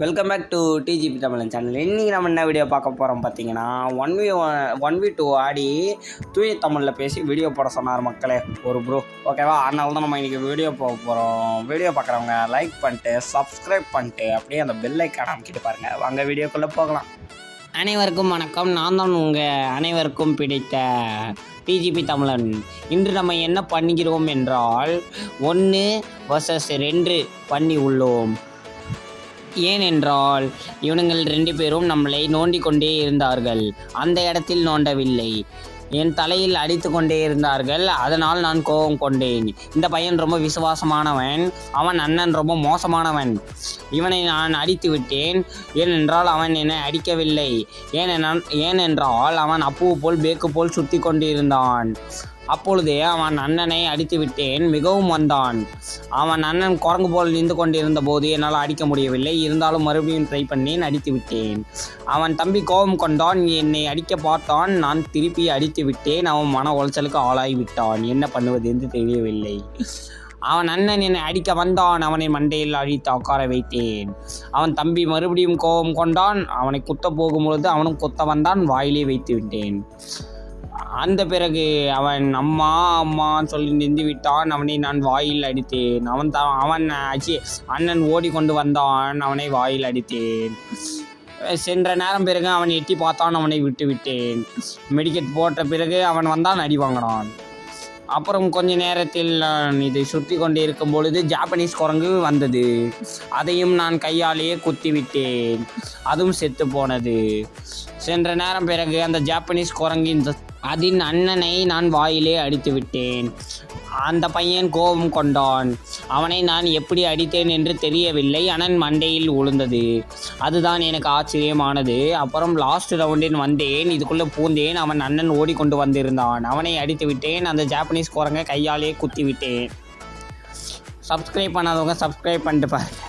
Welcome back to DGP தமிழன் channel. இன்றைக்கி நம்ம என்ன வீடியோ பார்க்க போகிறோம் பார்த்தீங்கன்னா, 1v2 ஆடி தூய தமிழில் பேசி வீடியோ போட சொன்னார் மக்களே ஒரு ப்ரோ. ஓகேவா? அதனால தான் நம்ம இன்றைக்கி வீடியோ போக போகிறோம். வீடியோ பார்க்குறவங்க லைக் பண்ணிட்டு சப்ஸ்கிரைப் பண்ணிட்டு அப்படியே அந்த பெல் ஐக்கான் அமைக்கிட்டு பாருங்கள். வாங்க வீடியோக்குள்ளே போகலாம். அனைவருக்கும் வணக்கம். நான் தான் உங்கள் அனைவருக்கும் பிடித்த டிஜிபி தமிழன். இன்று நம்ம என்ன பண்ணுகிறோம் என்றால் 1 vs 2 பண்ணி உள்ளோம். ஏனென்றால் இவனுங்கள் 2 பேரும் நம்மளை நோண்டி கொண்டே இருந்தார்கள். அந்த இடத்தில் நோண்டவில்லை, என் தலையில் அடித்து கொண்டே இருந்தார்கள். அதனால் நான் கோபம் கொண்டேன். இந்த பையன் ரொம்ப விசுவாசமானவன், அவன் அண்ணன் ரொம்ப மோசமானவன். இவனை நான் அடித்து விட்டேன். ஏனென்றால் அவன் என்னை அடிக்கவில்லை. ஏனென்றால் அவன் அப்பு போல் பேக்கு போல் சுற்றி கொண்டிருந்தான். அப்பொழுதே அவன் அண்ணனை அடித்து விட்டேன். மிகவும் வந்தான். அவன் அண்ணன் குரங்கு போல் நின்று கொண்டிருந்த போது என்னால் அடிக்க முடியவில்லை. இருந்தாலும் மறுபடியும் ட்ரை பண்ணேன், அடித்து விட்டேன். அவன் தம்பி கோபம் கொண்டான், என்னை அடிக்க பார்த்தான். நான் திருப்பி அடித்து விட்டேன். அவன் மன உளைச்சலுக்கு ஆளாகிவிட்டான். என்ன பண்ணுவது என்று தெரியவில்லை. அவன் அண்ணன் என்னை அடிக்க வந்தான். அவனை மண்டையில் அடித்து உட்கார வைத்தேன். அவன் தம்பி மறுபடியும் கோபம் கொண்டான். அவனை குத்த போகும்பொழுது அவனும் குத்த வந்தான். வாயிலே வைத்து விட்டேன். அந்த பிறகு அவன் அம்மான்னு சொல்லி நின்று விட்டான். அவனை நான் வாயில் அடித்தேன். அண்ணன் ஓடிக்கொண்டு வந்தான். அவனை வாயில் அடித்தேன். சென்ற நேரம் பிறகு அவன் எட்டி பார்த்தான். அவனை விட்டு விட்டேன். மெடிக்கெட் போட்ட பிறகு அவன் வந்தான், அடி வாங்கினான். அப்புறம் கொஞ்ச நேரத்தில் நான் இதை சுற்றி கொண்டு இருக்கும் பொழுது ஜாப்பனீஸ் குரங்கு வந்தது. அதையும் நான் கையாலேயே குத்தி விட்டேன். அதுவும் செத்து போனது. சென்ற நேரம் பிறகு அந்த ஜாப்பனீஸ் குரங்கின் அதன் அண்ணனை நான் வாயிலே அடித்து விட்டேன். அந்த பையன் கோபம் கொண்டான். அவனை நான் எப்படி அடித்தேன் என்று தெரியவில்லை. அண்ணன் மண்டையில் விழுந்தது. அதுதான் எனக்கு ஆச்சரியமானது. அப்புறம் லாஸ்ட் ரவுண்டில் வந்தேன். இதுக்குள்ளே பூந்தேன். அவன் அண்ணன் ஓடிக்கொண்டு வந்திருந்தான். அவனை அடித்து விட்டேன். அந்த ஜாப்பனீஸ் குரங்கை கையாலே குத்தி விட்டேன். சப்ஸ்கிரைப் பண்ணாதவங்க சப்ஸ்கிரைப் பண்ணிட்டு பாருங்க.